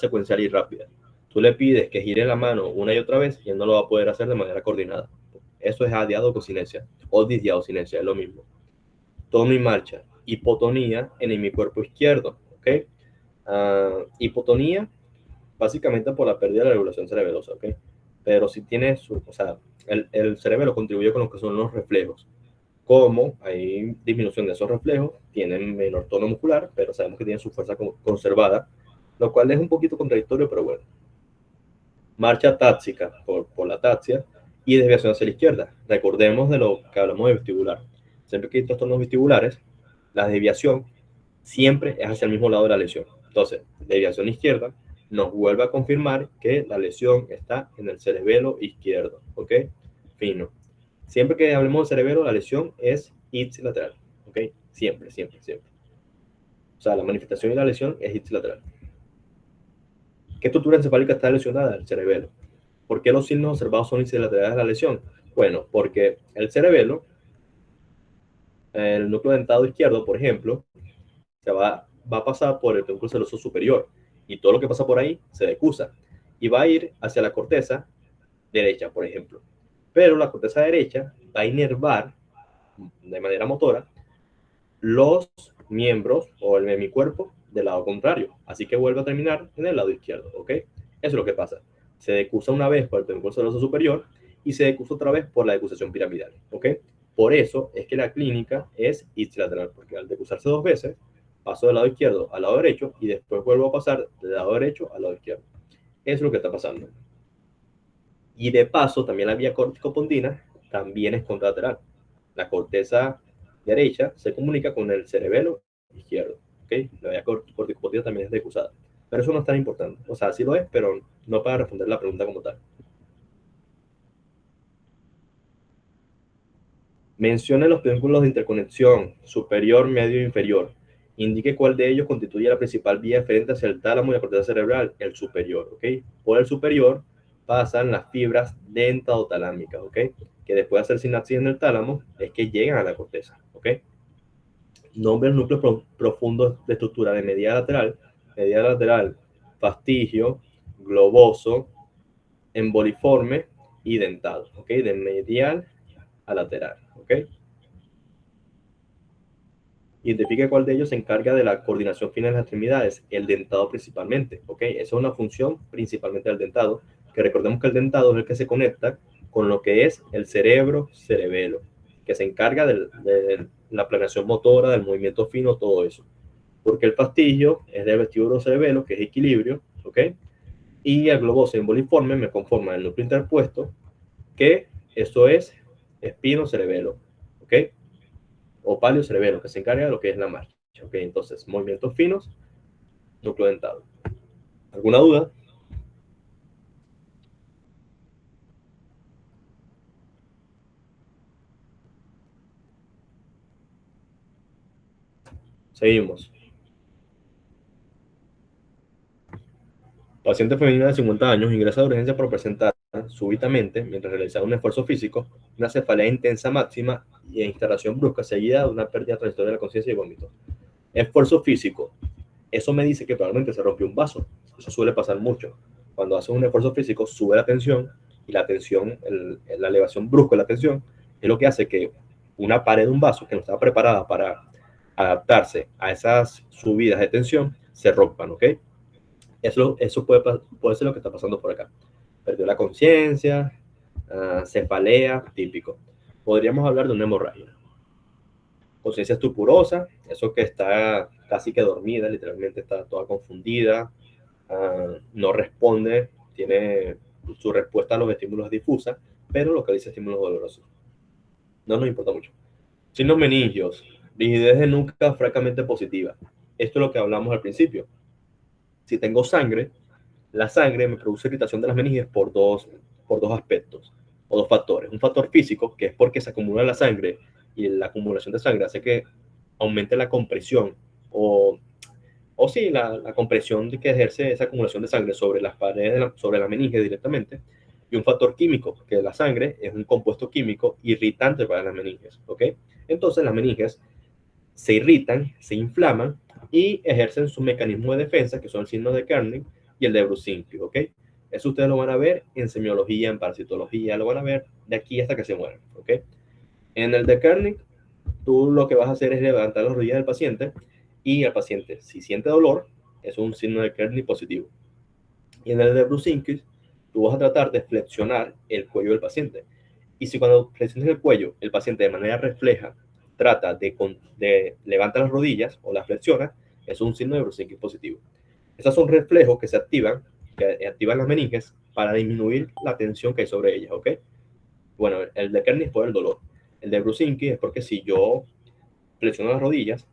secuencial y rápida. Tú le pides que gire la mano una y otra vez y él no lo va a poder hacer de manera coordinada. Eso es adiadococinesia o disdiadocinesia, es lo mismo. Tono y marcha. Hipotonía en el hemisferio izquierdo. ¿Ok? Hipotonía, básicamente por la pérdida de la regulación cerebelosa. ¿Ok? Pero si tiene o sea, el cerebelo contribuye con lo que son los reflejos. Como hay disminución de esos reflejos, tienen menor tono muscular, pero sabemos que tienen su fuerza conservada, lo cual es un poquito contradictorio, pero bueno. Marcha táxica por la taxia y desviación hacia la izquierda. Recordemos de lo que hablamos de vestibular. Siempre que hay trastornos vestibulares, la desviación siempre es hacia el mismo lado de la lesión. Entonces, desviación izquierda nos vuelve a confirmar que la lesión está en el cerebelo izquierdo. ¿Ok? Fino. Siempre que hablemos de cerebelo, la lesión es ipsilateral. ¿Ok? Siempre, siempre, siempre. O sea, la manifestación y la lesión es ipsilateral. ¿Qué estructura encefálica está lesionada? El cerebelo. ¿Por qué los signos observados son ipsilaterales de la lesión? Bueno, porque el cerebelo, el núcleo dentado izquierdo, por ejemplo, va a pasar por el pedúnculo seroso superior y todo lo que pasa por ahí se decusa y va a ir hacia la corteza derecha, por ejemplo. Pero la corteza derecha va a inervar de manera motora los miembros o el hemicuerpo del lado contrario. Así que vuelve a terminar en el lado izquierdo, ¿ok? Eso es lo que pasa. Se decusa una vez por el pedúnculo seroso superior y se decusa otra vez por la decusación piramidal, ¿ok? Por eso es que la clínica es ipsilateral, porque al decusarse dos veces, paso del lado izquierdo al lado derecho y después vuelvo a pasar del lado derecho al lado izquierdo. Eso es lo que está pasando. Y de paso, también la vía corticopondina también es contralateral. La corteza derecha se comunica con el cerebelo izquierdo. ¿Okay? La vía corticopondina también es decusada. Pero eso no es tan importante. O sea, sí lo es, pero no para responder la pregunta como tal. Mencione los pedúnculos de interconexión superior, medio e inferior. Indique cuál de ellos constituye la principal vía eferente hacia el tálamo y la corteza cerebral, el superior. ¿Ok? Por el superior pasan las fibras dentadotalámicas, ¿ok? Que después de hacer sinapsis en el tálamo es que llegan a la corteza, ¿ok? Nombre el núcleo profundo de estructura de medial lateral, fastigio, globoso, emboliforme y dentado, ¿ok? De medial a lateral, ¿ok? Identifique cuál de ellos se encarga de la coordinación fina de las extremidades, el dentado principalmente, ¿ok? Esa es una función principalmente del dentado, que recordemos que el dentado es el que se conecta con lo que es el cerebro-cerebelo, que se encarga de la planeación motora, del movimiento fino, todo eso. Porque el fastigio es del vestíbulo cerebelo, que es equilibrio, ¿ok? Y el globoso emboliforme me conforma el núcleo interpuesto, que eso es espino-cerebelo, ¿ok? O palio-cerebelo, que se encarga de lo que es la marcha, ¿ok? Entonces, movimientos finos, núcleo dentado. ¿Alguna duda? Seguimos. Paciente femenina de 50 años ingresa de urgencia por presentar súbitamente, mientras realizaba un esfuerzo físico, una cefalea intensa máxima y instalación brusca seguida de una pérdida transitoria de la conciencia y vómito. Esfuerzo físico. Eso me dice que probablemente se rompió un vaso. Eso suele pasar mucho. Cuando haces un esfuerzo físico, sube la tensión y la tensión, la elevación brusca de la tensión, es lo que hace que una pared de un vaso que no estaba preparada para adaptarse a esas subidas de tensión se rompan, ¿ok? Eso puede ser lo que está pasando por acá. Perdió la conciencia, cefalea, típico. Podríamos hablar de una hemorragia. Conciencia estupurosa, eso que está casi que dormida, literalmente está toda confundida, no responde, tiene su respuesta a los estímulos difusa, pero localiza estímulos dolorosos. No nos importa mucho. Signos meningios, rigidez de nuca francamente positiva. Esto es lo que hablamos al principio. Si tengo sangre, la sangre me produce irritación de las meninges por dos aspectos o dos factores. Un factor físico, que es porque se acumula la sangre y la acumulación de sangre hace que aumente la compresión o sí, la compresión que ejerce esa acumulación de sangre sobre las paredes, sobre la meninge directamente, y un factor químico, que la sangre es un compuesto químico irritante para las meninges, ¿ok? Entonces las meninges se irritan, se inflaman y ejercen su mecanismo de defensa, que son el signo de Kernig, y el de Brusinski, ¿ok? Eso ustedes lo van a ver en semiología, en parasitología, lo van a ver de aquí hasta que se mueran, ¿ok? En el de Kernig, tú lo que vas a hacer es levantar las rodillas del paciente y el paciente, si siente dolor, es un signo de Kernig positivo. Y en el de Brusinski, tú vas a tratar de flexionar el cuello del paciente. Y si cuando flexiones el cuello, el paciente de manera refleja trata de levantar las rodillas o las flexiona, es un signo de Brusinski positivo. Esos son reflejos que se activan, que activan las meninges para disminuir la tensión que hay sobre ellas, ¿ok? Bueno, el de Kernig es por el dolor. El de Brusinski es porque si yo flexiono las rodillas,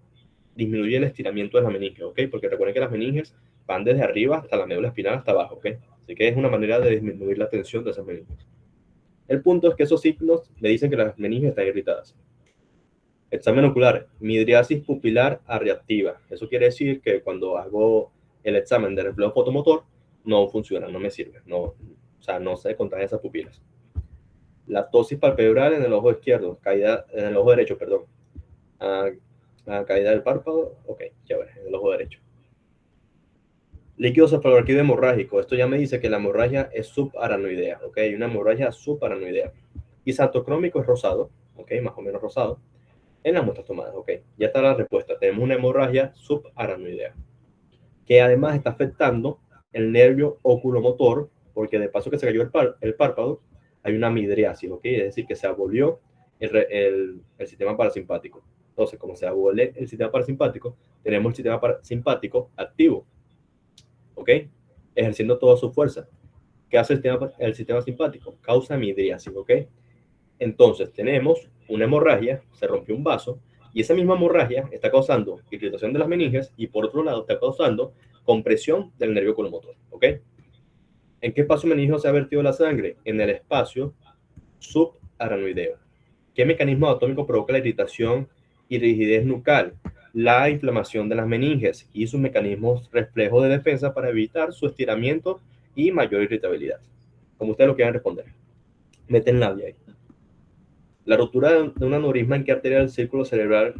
disminuye el estiramiento de las meninges, ¿ok? Porque recuerden que las meninges van desde arriba hasta la médula espinal hasta abajo, ¿ok? Así que es una manera de disminuir la tensión de esas meninges. El punto es que esos signos me dicen que las meninges están irritadas. Examen ocular, midriasis pupilar reactiva. Eso quiere decir que cuando hago el examen de reflejo fotomotor, no funciona, no me sirve. No, o sea, no se contraen esas pupilas. Lactosis palpebral en el ojo izquierdo, caída en el ojo derecho, perdón. Caída del párpado, ok, chévere, en el ojo derecho. Líquido cefalorraquídeo hemorrágico, esto ya me dice que la hemorragia es subaranoidea, ok, una hemorragia subaranoidea. Y santocrómico es rosado, ok, más o menos rosado, en las muestras tomadas, ok. Ya está la respuesta, tenemos una hemorragia subaranoidea, que además está afectando el nervio oculomotor, porque de paso que se cayó el párpado, hay una midriasis, ok, es decir, que se abolió el sistema parasimpático. Entonces, como se abole el sistema parasimpático, tenemos el sistema parasimpático activo, ¿ok? Ejerciendo toda su fuerza. ¿Qué hace el sistema simpático? Causa midriasis, ¿ok? Entonces, tenemos una hemorragia, se rompió un vaso, y esa misma hemorragia está causando irritación de las meninges y por otro lado está causando compresión del nervio oculomotor, ¿ok? ¿En qué espacio meningio se ha vertido la sangre? En el espacio subaranoideo. ¿Qué mecanismo anatómico provoca la irritación y rigidez nucal? La inflamación de las meninges y sus mecanismos reflejos de defensa para evitar su estiramiento y mayor irritabilidad. Como ustedes lo quieran responder. Meten labia ahí. La ruptura de un aneurisma en qué arteria del círculo cerebral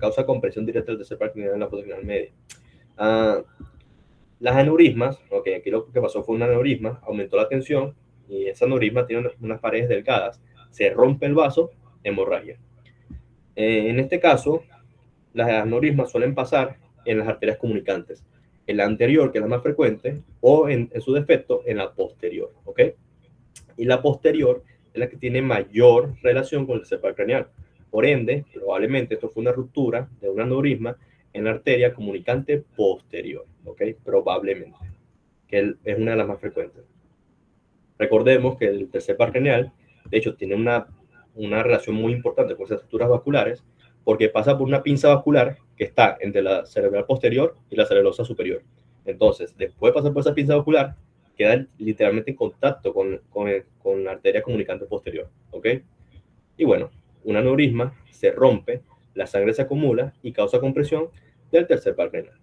causa compresión directa del tercer par craneal en la fosa craneal media. Las aneurismas, ok, aquí lo que pasó fue un aneurisma, aumentó la tensión y ese aneurisma tiene unas paredes delgadas, se rompe el vaso, hemorragia. En este caso, las aneurismas suelen pasar en las arterias comunicantes, en la anterior, que es la más frecuente, o en su defecto, en la posterior, ¿ok? Y la posterior es la que tiene mayor relación con el tercer par craneal. Por ende, probablemente esto fue una ruptura de un aneurisma en la arteria comunicante posterior, ¿ok? Probablemente, que es una de las más frecuentes. Recordemos que el tercer par craneal, de hecho, tiene una relación muy importante con esas estructuras vasculares, porque pasa por una pinza vascular que está entre la cerebral posterior y la cerebelosa superior. Entonces, después de pasar por esa pinza vascular, queda literalmente en contacto con la arteria comunicante posterior, ¿ok? Y bueno, un aneurisma se rompe, la sangre se acumula y causa compresión del tercer par craneal.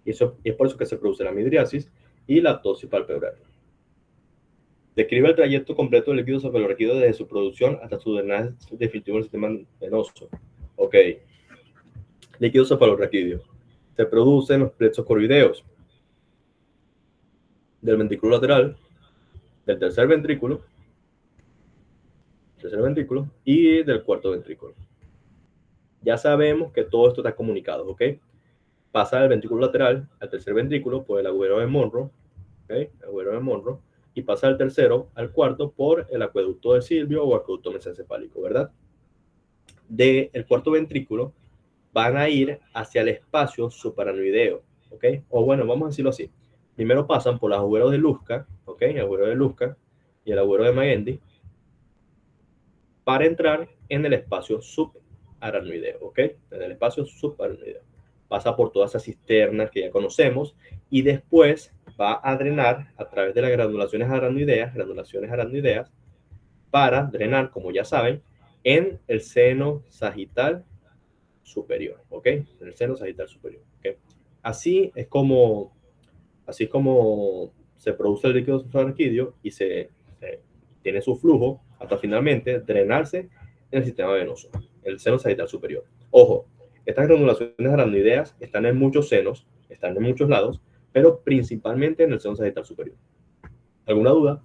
Y es por eso que se produce la midriasis y la lactosis palpebral. Describe el trayecto completo del líquido cefalorraquídeo desde su producción hasta su drenaje definitivo en el sistema venoso. Ok. Líquido cefalorraquídeo. Se produce en los plexos coroideos del ventrículo lateral, del tercer ventrículo y del cuarto ventrículo. Ya sabemos que todo esto está comunicado, ¿ok? Pasa del ventrículo lateral al tercer ventrículo por el agujero de Monro, ¿ok? El agujero de Monro, y pasa del tercero al cuarto por el acueducto de Silvio o acueducto mesencefálico, ¿verdad? Del cuarto ventrículo van a ir hacia el espacio subaranoideo, ¿ok? O bueno, vamos a decirlo así. Primero pasan por los agujeros de Lusca, ¿ok? El agujero de Lusca y el agujero de Magendie para entrar en el espacio subaranoideo, ¿ok? En el espacio subaranoideo. Pasa por todas esas cisternas que ya conocemos y después va a drenar a través de las granulaciones aranoideas, para drenar, como ya saben, en el seno sagital superior, ¿ok? En el seno sagital superior, ¿ok? Así es como se produce el líquido cefalorraquídeo y tiene su flujo hasta finalmente drenarse en el sistema venoso, el seno sagital superior. Ojo, estas granulaciones aranoideas están en muchos senos, están en muchos lados, pero principalmente en el seno sagittal superior. ¿Alguna duda?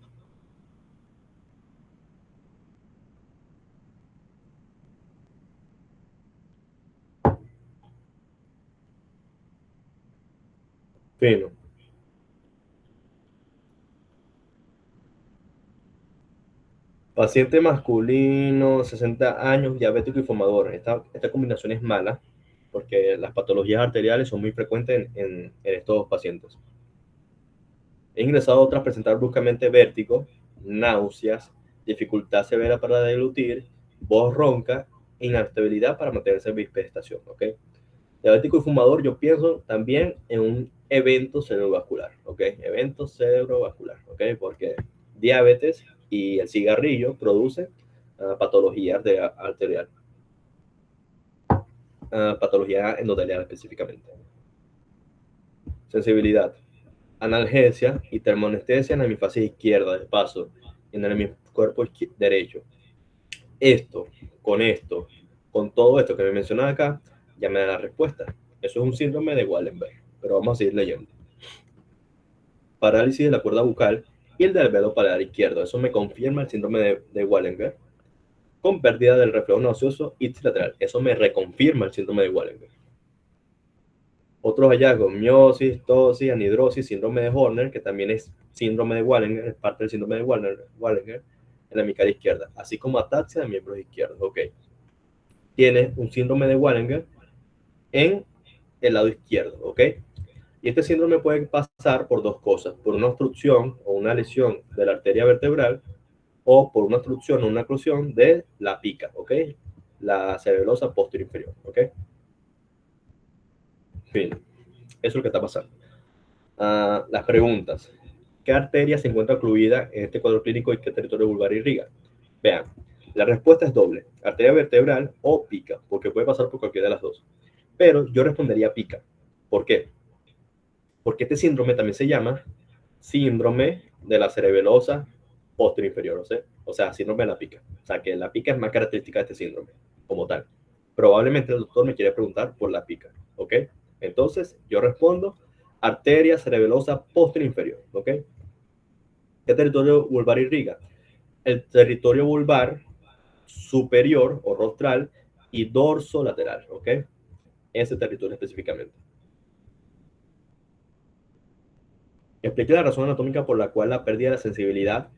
Fino. Paciente masculino, 60 años, diabético y fumador. Esta combinación es mala porque las patologías arteriales son muy frecuentes en estos pacientes. He ingresado a otras presentar bruscamente vértigo, náuseas, dificultad severa para deglutir, voz ronca, inestabilidad para mantenerse en bispestación. ¿Ok? Diabético y fumador, yo pienso también en un evento cerebrovascular. ¿Ok? Evento cerebrovascular. ¿Ok? Porque diabetes y el cigarrillo producen patología arterial, patología endotelial específicamente. Sensibilidad, analgesia y termoanestesia en la hemisfasis izquierda del paso y en el cuerpo derecho. Esto, con todo esto que me mencionaba acá, ya me da la respuesta. Eso es un síndrome de Wallenberg, pero vamos a seguir leyendo. Parálisis de la cuerda bucal y el del alveolo paladar izquierdo. Eso me confirma el síndrome de Wallenberg, con pérdida del reflejo nauseoso ipsilateral. Eso me reconfirma el síndrome de Wallenberg. Otros hallazgos, miosis, tosis, anhidrosis, síndrome de Horner, que también es síndrome de Wallenberg, es parte del síndrome de Wallenberg en la hemicara izquierda, así como ataxia de miembros izquierdos. Ok. Tiene un síndrome de Wallenberg en el lado izquierdo. Ok. Y este síndrome puede pasar por dos cosas, por una obstrucción o una lesión de la arteria vertebral o por una obstrucción o una oclusión de la pica. Ok. La cerebelosa posterior inferior. Ok. Fin. Eso es lo que está pasando. Las preguntas. ¿Qué arteria se encuentra ocluida en este cuadro clínico y qué territorio vulvar irriga? Vean, la respuesta es doble, arteria vertebral o pica, porque puede pasar por cualquiera de las dos. Pero yo respondería pica. ¿Por qué? Porque este síndrome también se llama síndrome de la cerebelosa posterior inferior, o sea, síndrome de la pica. O sea, que la pica es más característica de este síndrome, como tal. Probablemente el doctor me quiere preguntar por la pica, ¿ok? Entonces, yo respondo arteria cerebelosa posterior inferior, ¿ok? ¿Qué territorio vulvar irriga? El territorio vulvar superior o rostral y dorso lateral, ¿ok? Ese territorio específicamente. Explique la razón anatómica por la cual la pérdida de la sensibilidad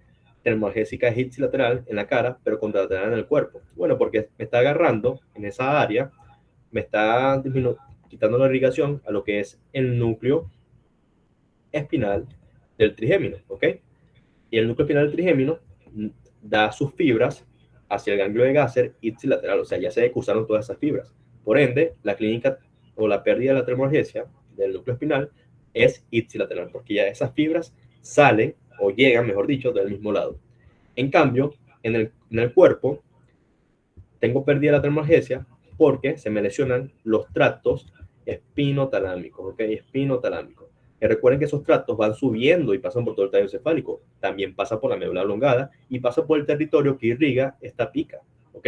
termoalgésica es ipsilateral en la cara, pero contralateral en el cuerpo. Bueno, porque me está agarrando en esa área, me está quitando la irrigación a lo que es el núcleo espinal del trigémino, ¿ok? Y el núcleo espinal del trigémino da sus fibras hacia el ganglio de Gasser ipsilateral, o sea, ya se excusaron todas esas fibras. Por ende, la clínica o la pérdida de la termoalgesia del núcleo espinal es ipsilateral, porque ya esas fibras salen o llegan, mejor dicho, del mismo lado. En cambio, en el cuerpo, tengo pérdida de la termoalgesia porque se me lesionan los tractos espinotalámicos, ¿ok? Espinotalámicos. Y recuerden que esos tractos van subiendo y pasan por todo el tallo encefálico. También pasa por la médula oblongada y pasa por el territorio que irriga esta pica, ¿ok?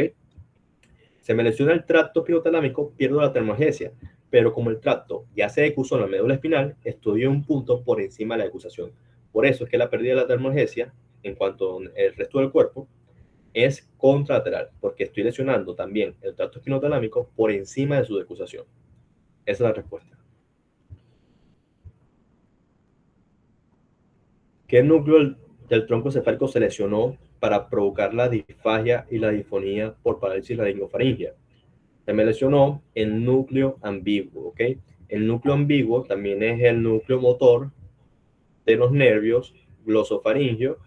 Se me lesiona el tracto espinotalámico, pierdo la termoalgesia, pero como el tracto ya se decusó en la médula espinal, estoy en un punto por encima de la decusación. Por eso es que la pérdida de la termoalgesia, en cuanto al resto del cuerpo, es contralateral, porque estoy lesionando también el tracto espinotalámico por encima de su decusación. Esa es la respuesta. ¿Qué núcleo del tronco cefálico se lesionó para provocar la disfagia y la disfonía por parálisis laringofaringia? Se me lesionó el núcleo ambiguo, ¿ok? El núcleo ambiguo también es el núcleo motor de los nervios glosofaringio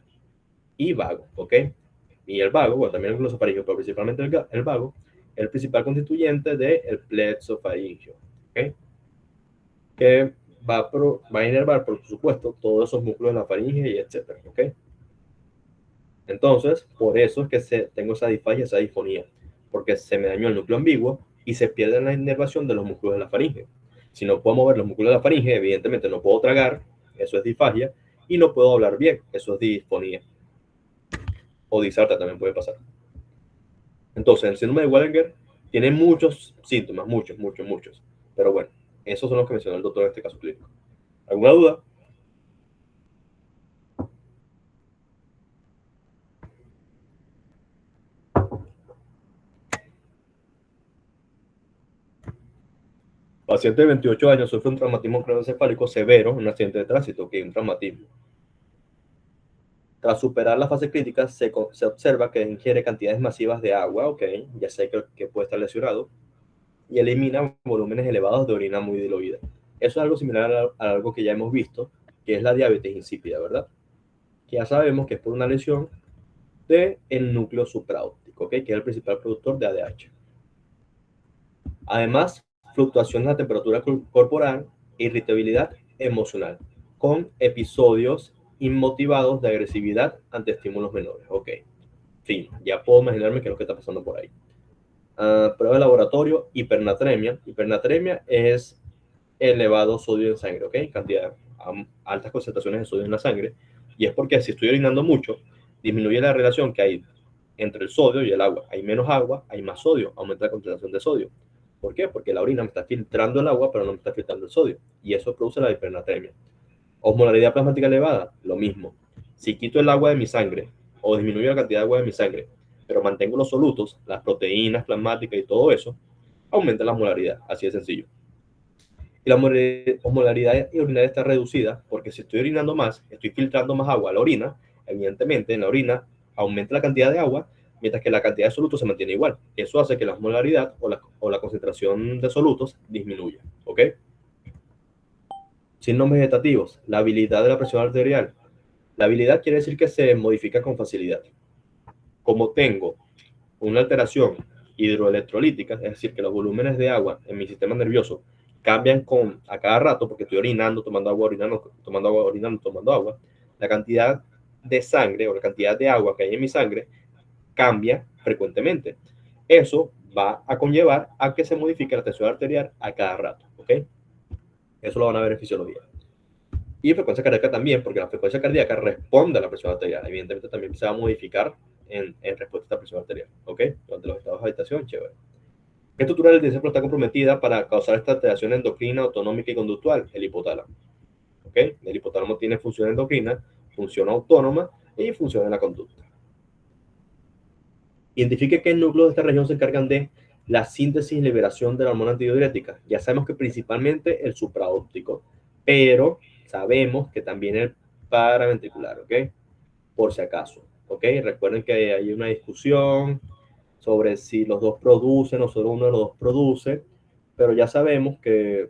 y vago, ¿ok? Y el vago, bueno, también el glosofaringio, pero principalmente el vago, el principal constituyente del plexofaringio, ¿ok? Que va a inervar, por supuesto, todos esos músculos de la faringe y etcétera, ¿ok? Entonces, por eso es que tengo esa disfagia, esa disfonía, porque se me dañó el núcleo ambiguo y se pierde la inervación de los músculos de la faringe. Si no puedo mover los músculos de la faringe, evidentemente no puedo tragar, eso es disfagia, y no puedo hablar bien, eso es disfonía. O disarta también puede pasar. Entonces, el síndrome de Wallenberg tiene muchos síntomas, muchos. Pero bueno, esos son los que mencionó el doctor en este caso clínico. ¿Alguna duda? Paciente de 28 años sufre un traumatismo craneoencefálico severo en un accidente de tránsito, que es un traumatismo. Tras superar la fase crítica, se observa que ingiere cantidades masivas de agua, ok, ya sé que puede estar lesionado, y elimina volúmenes elevados de orina muy diluida. Eso es algo similar a algo que ya hemos visto, que es la diabetes insípida, ¿verdad? Que ya sabemos que es por una lesión del núcleo supraóptico, ¿ok? Que es el principal productor de ADH. Además, fluctuaciones de la temperatura corporal, irritabilidad emocional, con episodios inmotivados de agresividad ante estímulos menores. Ok, fin, ya puedo imaginarme qué es lo que está pasando por ahí. Prueba de laboratorio, hipernatremia. Hipernatremia es elevado sodio en sangre, ¿ok? Cantidad, altas concentraciones de sodio en la sangre. Y es porque si estoy orinando mucho, disminuye la relación que hay entre el sodio y el agua. Hay menos agua, hay más sodio, aumenta la concentración de sodio. ¿Por qué? Porque la orina me está filtrando el agua, pero no me está filtrando el sodio. Y eso produce la hipernatremia. Osmolaridad plasmática elevada, lo mismo. Si quito el agua de mi sangre o disminuyo la cantidad de agua de mi sangre, pero mantengo los solutos, las proteínas plasmáticas y todo eso, aumenta la osmolaridad. Así de sencillo. Y la osmolaridad urinaria está reducida porque si estoy orinando más, estoy filtrando más agua a la orina, evidentemente en la orina aumenta la cantidad de agua, mientras que la cantidad de solutos se mantiene igual. Eso hace que la osmolaridad o la concentración de solutos disminuya. ¿Ok? Signos vegetativos. La habilidad de la presión arterial. La habilidad quiere decir que se modifica con facilidad. Como tengo una alteración hidroelectrolítica, es decir, que los volúmenes de agua en mi sistema nervioso cambian a cada rato porque estoy orinando, tomando agua, orinando, tomando agua, orinando, tomando agua, la cantidad de sangre o la cantidad de agua que hay en mi sangre cambia frecuentemente. Eso va a conllevar a que se modifique la tensión arterial a cada rato, ¿ok? Eso lo van a ver en fisiología. Y frecuencia cardíaca también, porque la frecuencia cardíaca responde a la presión arterial. Evidentemente también se va a modificar en respuesta a esta presión arterial, ¿ok? Durante los estados de agitación, chévere. ¿Qué estructura del cerebro está comprometida para causar esta alteración endocrina, autonómica y conductual? El hipotálamo, ¿ok? El hipotálamo tiene función endocrina, función autónoma y función en la conducta. Identifique qué núcleos de esta región se encargan de la síntesis y liberación de la hormona antidiurética. Ya sabemos que principalmente el supraóptico, pero sabemos que también el paraventricular, ¿ok? Por si acaso, ¿ok? Recuerden que hay una discusión sobre si los dos producen o solo uno de los dos produce, pero ya sabemos que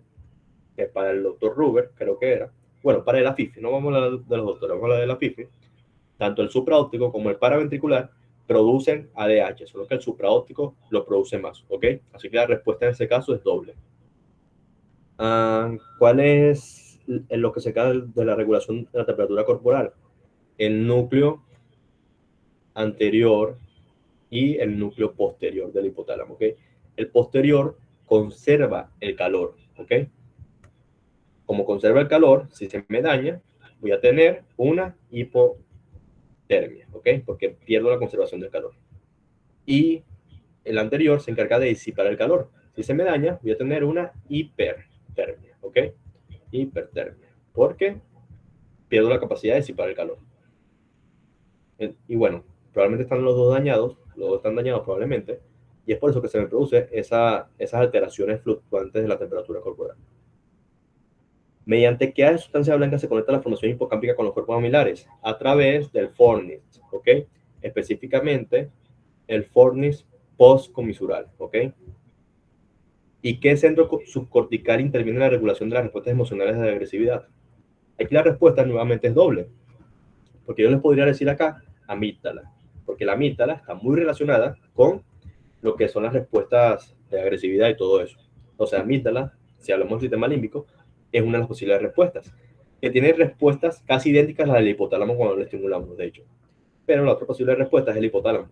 para el doctor Ruber, creo que era, bueno, para el AFIFI, no vamos a hablar de los doctores, vamos a hablar de la AFIFI, tanto el supraóptico como el paraventricular producen ADH, solo que el supraóptico lo produce más, ¿ok? Así que la respuesta en ese caso es doble. ¿Cuál es lo que se cae de la regulación de la temperatura corporal? El núcleo anterior y el núcleo posterior del hipotálamo, ¿ok? El posterior conserva el calor, ¿ok? Como conserva el calor, si se me daña, voy a tener una hipotermia, ¿ok? Porque pierdo la conservación del calor. Y el anterior se encarga de disipar el calor. Si se me daña, voy a tener una hipertermia, ¿ok? Hipertermia, porque pierdo la capacidad de disipar el calor. Y bueno, probablemente están los dos están dañados probablemente, y es por eso que se me produce esas alteraciones fluctuantes de la temperatura corporal. ¿Mediante qué sustancia blanca se conecta la formación hipocámpica con los cuerpos mamilares? A través del fornix, ¿ok? Específicamente el fornix postcomisural, ¿ok? ¿Y qué centro subcortical interviene en la regulación de las respuestas emocionales de agresividad? Aquí la respuesta nuevamente es doble, porque yo les podría decir acá amígdala, porque la amígdala está muy relacionada con lo que son las respuestas de agresividad y todo eso. O sea, amígdala, si hablamos del sistema límbico, es una de las posibles respuestas, que tiene respuestas casi idénticas a las del hipotálamo cuando lo estimulamos, de hecho. Pero la otra posible respuesta es el hipotálamo.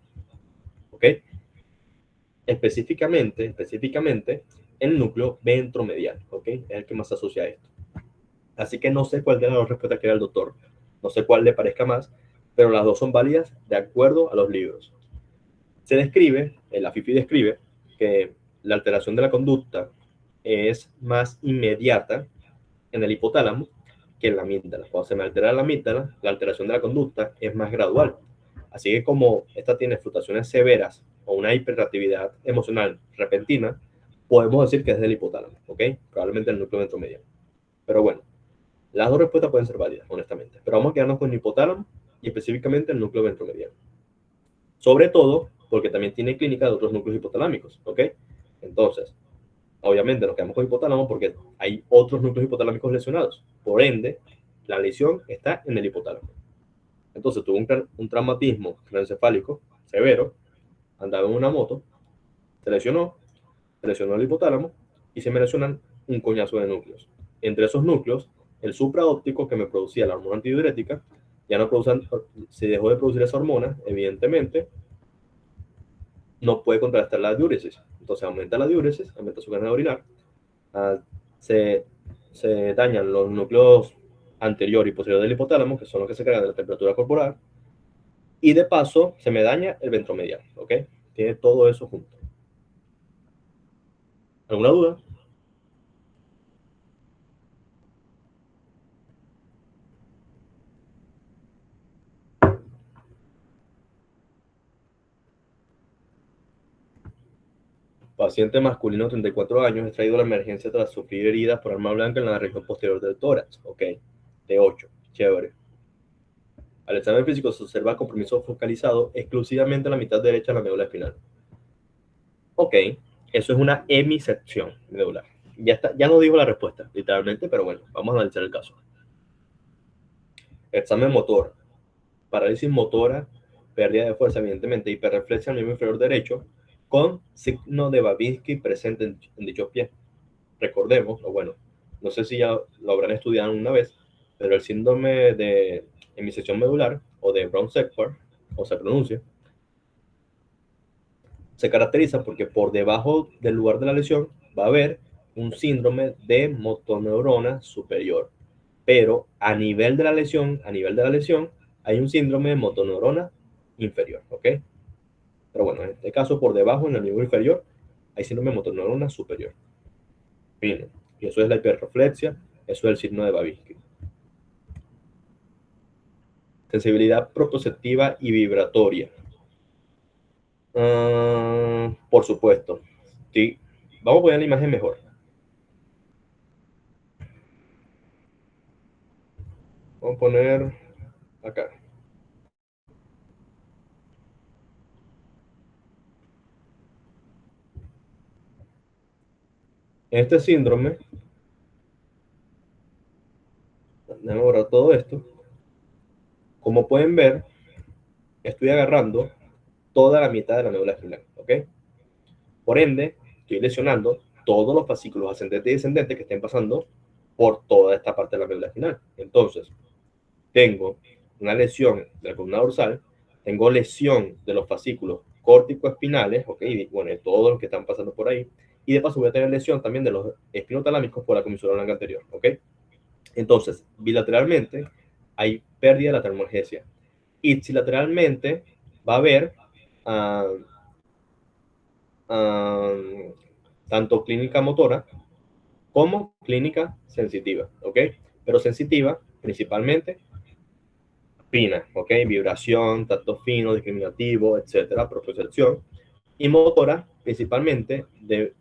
¿Ok? Específicamente, el núcleo ventromedial, ¿ok? Es el que más se asocia a esto. Así que no sé cuál de las dos respuestas que da el doctor. No sé cuál le parezca más, pero las dos son válidas de acuerdo a los libros. Se describe, la FIFI describe, que la alteración de la conducta es más inmediata en el hipotálamo, que en la amígdala. Cuando se me altera la amígdala, la alteración de la conducta es más gradual. Así que como esta tiene fluctuaciones severas o una hiperactividad emocional repentina, podemos decir que es del hipotálamo, ¿ok? Probablemente el núcleo ventromediano. Pero bueno, las dos respuestas pueden ser válidas, honestamente. Pero vamos a quedarnos con el hipotálamo y específicamente el núcleo ventromediano. Sobre todo porque también tiene clínica de otros núcleos hipotalámicos, ¿ok? Entonces, obviamente nos quedamos con hipotálamo porque hay otros núcleos hipotalámicos lesionados. Por ende, la lesión está en el hipotálamo. Entonces tuvo un traumatismo craneoencefálico severo, andaba en una moto, se lesionó el hipotálamo y se me lesionan un coñazo de núcleos. Entre esos núcleos, el supraóptico que me producía la hormona antidiurética, ya no produce, se dejó de producir esa hormona, evidentemente, no puede contrarrestar la diuresis. Entonces aumenta la diuresis, aumenta su ganas de orinar, se, se dañan los núcleos anterior y posterior del hipotálamo, que son los que se cargan de la temperatura corporal, y de paso se me daña el ventromediano, ¿ok? Tiene todo eso junto. ¿Alguna duda? Paciente masculino de 34 años es traído a la emergencia tras sufrir heridas por arma blanca en la región posterior del tórax. Ok, T8, chévere. Al examen físico se observa compromiso focalizado exclusivamente en la mitad derecha de la médula espinal. Ok, eso es una hemisección medular. Ya, está, ya no dijo la respuesta, literalmente, pero bueno, vamos a analizar el caso. Examen motor. Parálisis motora, pérdida de fuerza, evidentemente, hiperreflexia al miembro inferior derecho, con signo de Babinski presente en dichos pies. Recordemos, o bueno, no sé si ya lo habrán estudiado una vez, pero el síndrome de hemisección medular o de Brown-Séquard, o se pronuncia, se caracteriza porque por debajo del lugar de la lesión va a haber un síndrome de motoneurona superior, pero a nivel de la lesión, hay un síndrome de motoneurona inferior, ¿ok? Pero bueno, en este caso, por debajo, en el nivel inferior, hay síndrome de motoneurona superior. Bien, y eso es la hiperreflexia, eso es el signo de Babinski. Sensibilidad propioceptiva y vibratoria. Por supuesto. Sí. Vamos a poner la imagen mejor. Vamos a poner acá. En este síndrome, déjame borrar todo esto. Como pueden ver, estoy agarrando toda la mitad de la médula espinal, ¿ok? Por ende, estoy lesionando todos los fascículos ascendentes y descendentes que estén pasando por toda esta parte de la médula espinal. Entonces, tengo una lesión de la columna dorsal, tengo lesión de los fascículos córtico-espinales, ¿ok? Y, bueno, de todos los que están pasando por ahí. Y de paso voy a tener lesión también de los espinotalámicos por la comisura blanca anterior, ¿ok? Entonces, bilateralmente hay pérdida de la termolgesia. Ipsilateralmente va a haber uh, tanto clínica motora como clínica sensitiva, ¿ok? Pero sensitiva principalmente fina, ¿ok? Vibración, tacto fino, discriminativo, etcétera, propiocepción. Y motora, principalmente de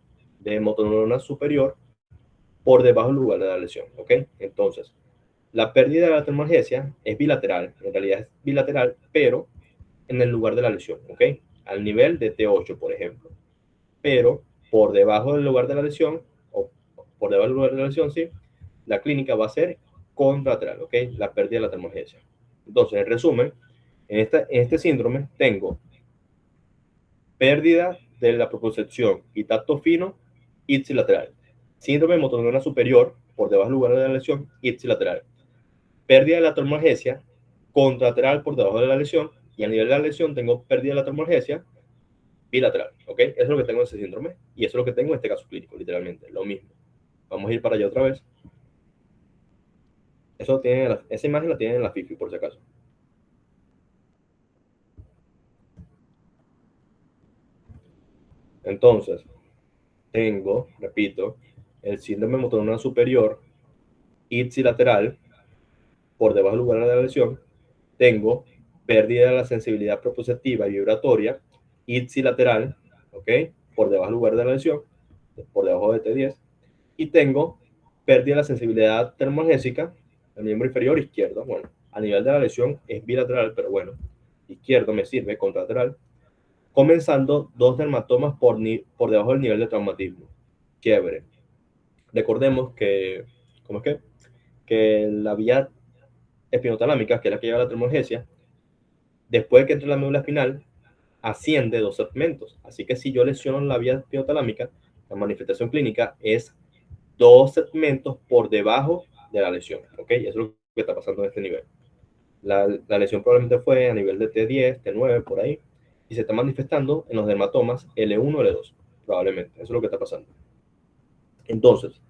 motoneurona superior por debajo del lugar de la lesión, ¿ok? Entonces, la pérdida de la termalgesia es bilateral, en realidad es bilateral, pero en el lugar de la lesión, ¿ok? Al nivel de T8, por ejemplo. Pero por debajo del lugar de la lesión, o por debajo del lugar de la lesión, sí, la clínica va a ser contralateral, ¿ok? La pérdida de la termalgesia. Entonces, en resumen, en este síndrome tengo pérdida de la propiocepción y tacto fino ipsilateral. Síndrome de motoneurona superior, por debajo del lugar de la lesión, ipsilateral. Pérdida de la termalgesia, contralateral por debajo de la lesión, y a nivel de la lesión tengo pérdida de la termalgesia bilateral, ¿ok? Eso es lo que tengo en ese síndrome, y eso es lo que tengo en este caso clínico, literalmente, lo mismo. Vamos a ir para allá otra vez. Eso tiene esa imagen la tienen en la FIFI, por si acaso. Entonces, tengo, repito, el síndrome motor neuronal superior ipsilateral por debajo del lugar de la lesión, tengo pérdida de la sensibilidad propioceptiva y vibratoria ipsilateral, ¿ok? Por debajo del lugar de la lesión, por debajo de T10, y tengo pérdida de la sensibilidad termoalgésica del miembro inferior izquierdo. Bueno, a nivel de la lesión es bilateral, pero bueno, izquierdo me sirve, contralateral, comenzando dos dermatomas por debajo del nivel de traumatismo. Quiebre. Recordemos que, ¿cómo es que la vía espinotalámica, que es la que lleva la termoalgesia, después de que entre la médula espinal, asciende dos segmentos. Así que si yo lesiono la vía espinotalámica, la manifestación clínica es dos segmentos por debajo de la lesión. ¿Ok? Eso es lo que está pasando en este nivel. La lesión probablemente fue a nivel de T10, T9, por ahí, y se está manifestando en los dermatomas L1, L2, probablemente. Eso es lo que está pasando. Entonces,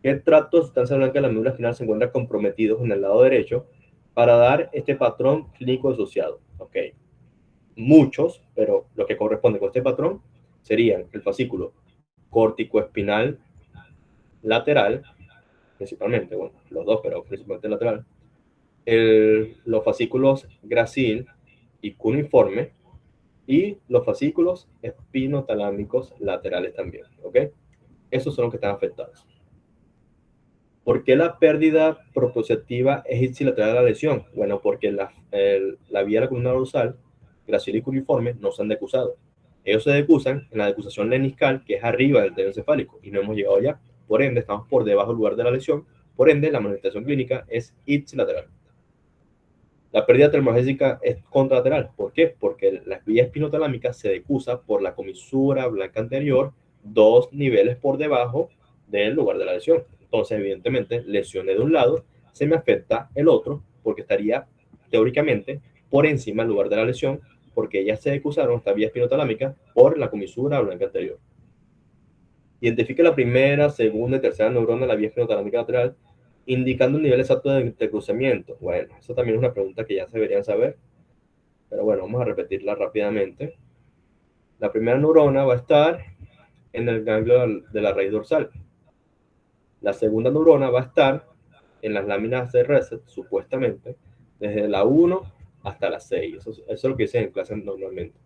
¿qué tracto de sustancia blanca de la médula espinal se encuentra comprometidos en el lado derecho para dar este patrón clínico asociado? Ok, muchos, pero lo que corresponde con este patrón serían el fascículo córtico-espinal lateral, principalmente, bueno, los dos, pero principalmente lateral, los fascículos gracil y cuneiforme, y los fascículos espinotalámicos laterales también, ¿ok? Esos son los que están afectados. ¿Por qué la pérdida propioceptiva es ipsilateral de la lesión? Bueno, porque la vía de la columna dorsal, gracil y cuneiforme, no se han decusado. Ellos se decusan en la decusación leniscal, que es arriba del tallo encefálico, y no hemos llegado allá. Por ende, estamos por debajo del lugar de la lesión. Por ende, la manifestación clínica es ipsilateral. La pérdida termoalgésica es contralateral. ¿Por qué? Porque la vía espinotalámica se decusa por la comisura blanca anterior, dos niveles por debajo del lugar de la lesión. Entonces, evidentemente, lesiones de un lado, se me afecta el otro, porque estaría teóricamente por encima del lugar de la lesión, porque ellas se decusaron, esta vía espinotalámica, por la comisura blanca anterior. Identifique la primera, segunda y tercera neurona de la vía espinotalámica lateral, indicando el nivel exacto de intercruzamiento. Bueno, eso también es una pregunta que ya se deberían saber, pero bueno, vamos a repetirla rápidamente. La primera neurona va a estar en el ganglio de la raíz dorsal. La segunda neurona va a estar en las láminas de Reset, supuestamente, desde la 1 hasta la 6. Eso es lo que dicen en clase normalmente.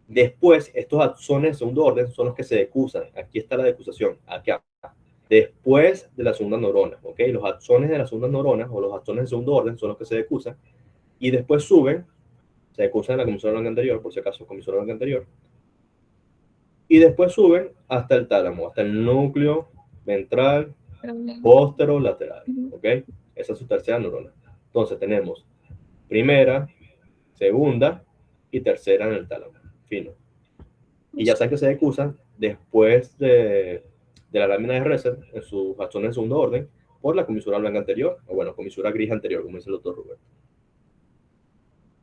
Después, estos axones de segundo orden son los que se decusan. Aquí está la decusación, acá. Después de la segunda neurona, ¿ok? Los axones de la segunda neurona o los axones de segundo orden son los que se decusan y después suben, se decusan en la comisura blanca anterior, por si acaso, comisura blanca anterior, y después suben hasta el tálamo, hasta el núcleo ventral posterolateral, ¿ok? Esa es su tercera neurona. Entonces tenemos primera, segunda y tercera en el tálamo, fino. Y ya saben que se decusan después de la lámina de Reset en sus axones de segundo orden por la comisura blanca anterior, o bueno, comisura gris anterior, como dice el doctor Rubén.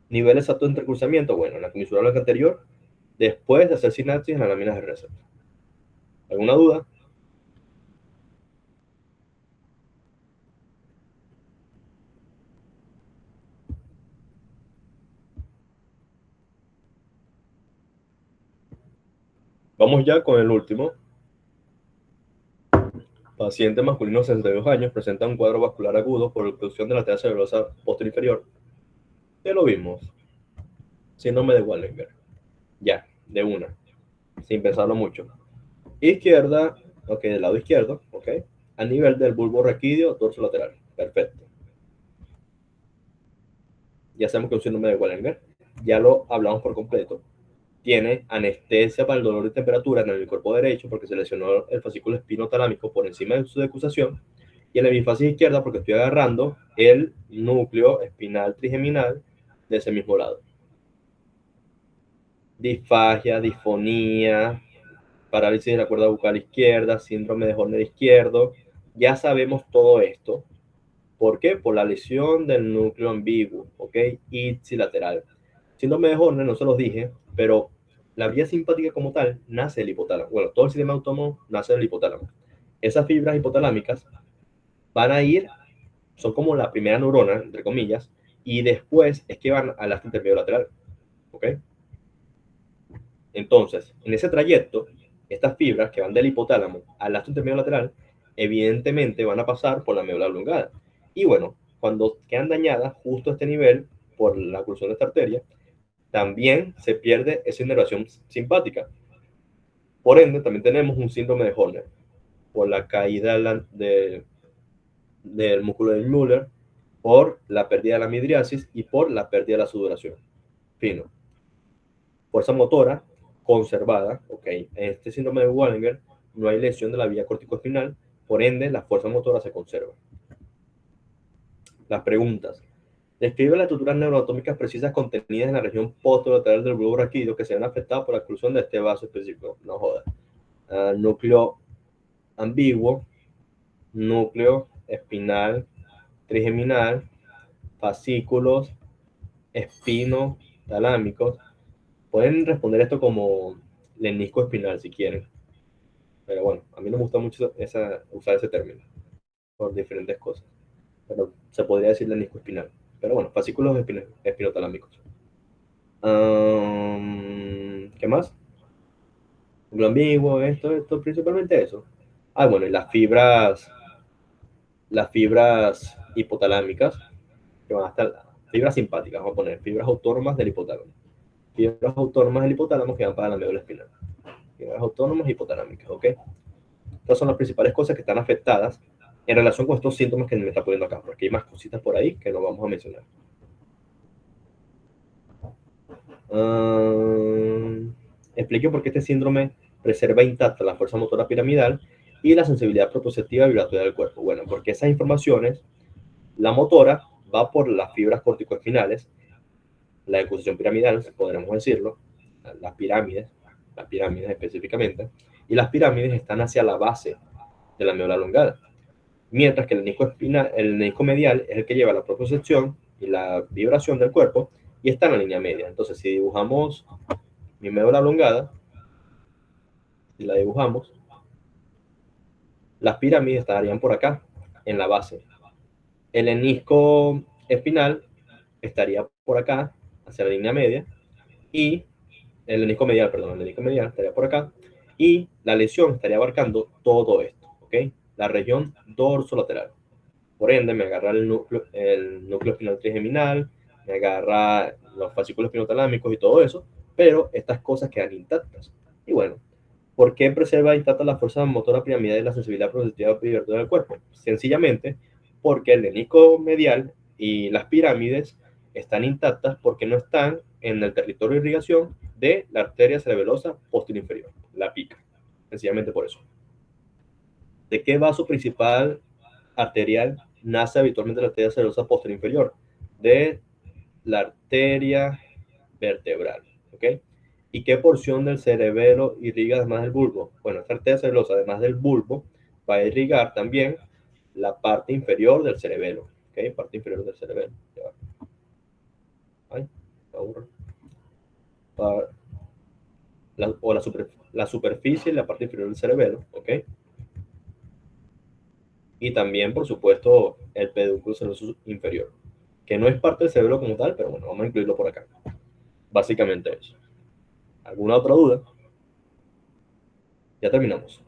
Nivel exacto de intercruzamiento, bueno, en la comisura blanca anterior, después de hacer sinapsis en las láminas de Reset. ¿Alguna duda? Vamos ya con el último. Paciente masculino de 62 años presenta un cuadro vascular agudo por obstrucción de la arteria cerebrosa posterior inferior. Ya lo vimos. Síndrome de Wallenberg. Ya, de una. Sin pensarlo mucho. Izquierda, ok, del lado izquierdo, ok. A nivel del bulbo raquídeo dorsolateral. Perfecto. Ya sabemos que es un síndrome de Wallenberg. Ya lo hablamos por completo. Tiene anestesia para el dolor y temperatura en el cuerpo derecho porque se lesionó el fascículo espinotalámico por encima de su decusación, y en la hemifasis izquierda porque estoy agarrando el núcleo espinal trigeminal de ese mismo lado. Disfagia, disfonía, parálisis de la cuerda bucal izquierda, síndrome de Horner izquierdo. Ya sabemos todo esto. ¿Por qué? Por la lesión del núcleo ambiguo, ¿ok? Ipsilateral. Síndrome de Horner, no se los dije, pero la vía simpática como tal nace del hipotálamo. Bueno, todo el sistema autónomo nace del hipotálamo. Esas fibras hipotalámicas van a ir, son como la primera neurona, entre comillas, y después es que van al astro intermedio lateral, ¿ok? Entonces, en ese trayecto, estas fibras que van del hipotálamo al astro intermedio lateral, evidentemente van a pasar por la médula oblongada. Y bueno, cuando quedan dañadas justo a este nivel por la oclusión de esta arteria, también se pierde esa inervación simpática. Por ende, también tenemos un síndrome de Horner por la caída del músculo de Müller, por la pérdida de la midriasis y por la pérdida de la sudoración. Fino. Fuerza motora conservada, ok. En este síndrome de Wallinger no hay lesión de la vía corticoespinal, por ende la fuerza motora se conserva. Las preguntas. Describe las estructuras neuroanatómicas precisas contenidas en la región posterolateral del bulbo raquídeo que se ven afectadas por la oclusión de este vaso específico. No jodas. Núcleo ambiguo, núcleo espinal trigeminal, fascículos, espinos talámicos. Pueden responder esto como lenisco espinal si quieren. Pero bueno, a mí no me gusta mucho usar ese término por diferentes cosas. Pero se podría decir lenisco espinal. Pero bueno, fascículos espinotalámicos. ¿Qué más? Lo ambiguo, esto, principalmente eso. Bueno, y las fibras hipotalámicas, que van hasta fibras simpáticas, vamos a poner fibras autónomas del hipotálamo. Fibras autónomas del hipotálamo que van para la médula espinal. Fibras autónomas hipotalámicas, ¿ok? Estas son las principales cosas que están afectadas en relación con estos síntomas que me está poniendo acá, porque hay más cositas por ahí que no vamos a mencionar. Explique por qué este síndrome preserva intacta la fuerza motora piramidal y la sensibilidad propioceptiva vibratoria del cuerpo. Bueno, porque esas informaciones, la motora va por las fibras corticoespinales, la ejecución piramidal, podremos decirlo, las pirámides específicamente, y las pirámides están hacia la base de la médula elongada, mientras que el menisco medial es el que lleva la propiocepción y la vibración del cuerpo y está en la línea media. Entonces, si dibujamos mi médula elongada, si la dibujamos, las pirámides estarían por acá, en la base. El menisco espinal estaría por acá, hacia la línea media, y el menisco medial estaría por acá, y la lesión estaría abarcando todo esto, ¿ok? La región dorsolateral. Por ende, me agarra el núcleo espinal trigeminal, me agarra los fascículos espinotalámicos y todo eso, pero estas cosas quedan intactas. Y bueno, ¿por qué preserva intacta la fuerza motora piramidal y la sensibilidad propioceptiva vibratoria del cuerpo? Sencillamente porque el menisco medial y las pirámides están intactas porque no están en el territorio de irrigación de la arteria cerebelosa posterior inferior, la pica. Sencillamente por eso. ¿De qué vaso principal arterial nace habitualmente la arteria cerebelosa posterior inferior? De la arteria vertebral, ¿ok? ¿Y qué porción del cerebelo irriga además del bulbo? Bueno, esta arteria cerebelosa, además del bulbo, va a irrigar también la parte inferior del cerebelo, ¿ok? Parte inferior del cerebelo. Ay, me aburro. La superficie y la parte inferior del cerebelo, ¿ok? Y también, por supuesto, el pedúnculo cerebeloso inferior, que no es parte del cerebelo como tal, pero bueno, vamos a incluirlo por acá. Básicamente eso. ¿Alguna otra duda? Ya terminamos.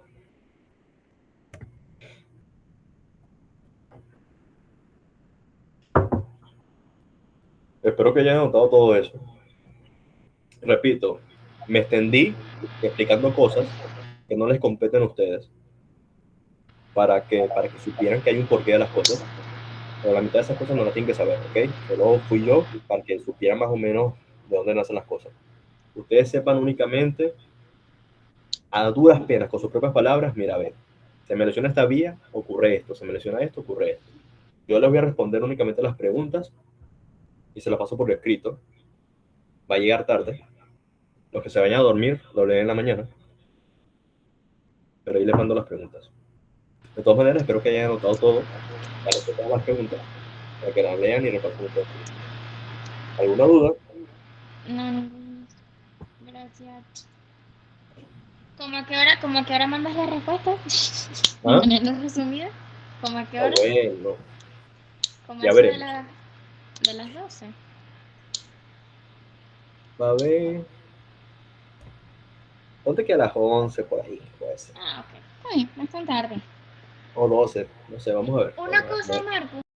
Espero que hayan notado todo eso. Repito, me extendí explicando cosas que no les competen a ustedes para que supieran que hay un porqué de las cosas, pero la mitad de esas cosas no las tienen que saber, ¿ok? Solo fui yo para que supieran más o menos de dónde nacen las cosas. Ustedes sepan únicamente, a duras penas, con sus propias palabras, mira, a ver, se me lesiona esta vía, ocurre esto, se me lesiona esto, ocurre esto. Yo les voy a responder únicamente las preguntas y se las paso por escrito. Va a llegar tarde. Los que se vayan a dormir, lo leen en la mañana. Pero ahí les mando las preguntas. De todas maneras, espero que hayan anotado todo para que todas las preguntas, para que las lean y repasen ustedes. ¿Alguna duda? No, gracias. ¿Cómo a qué hora mandas la respuesta? De ¿Ah? manera resumida. ¿Cómo a qué hora? Bueno, Como ya eso veremos. de las 12. Va a ver. Ponte que a las 11 por ahí, puede ser. Ah, ok. Está bien, no es tan tarde. O 12, no sé, vamos a ver. Una Vamos a cosa, ver. Marco.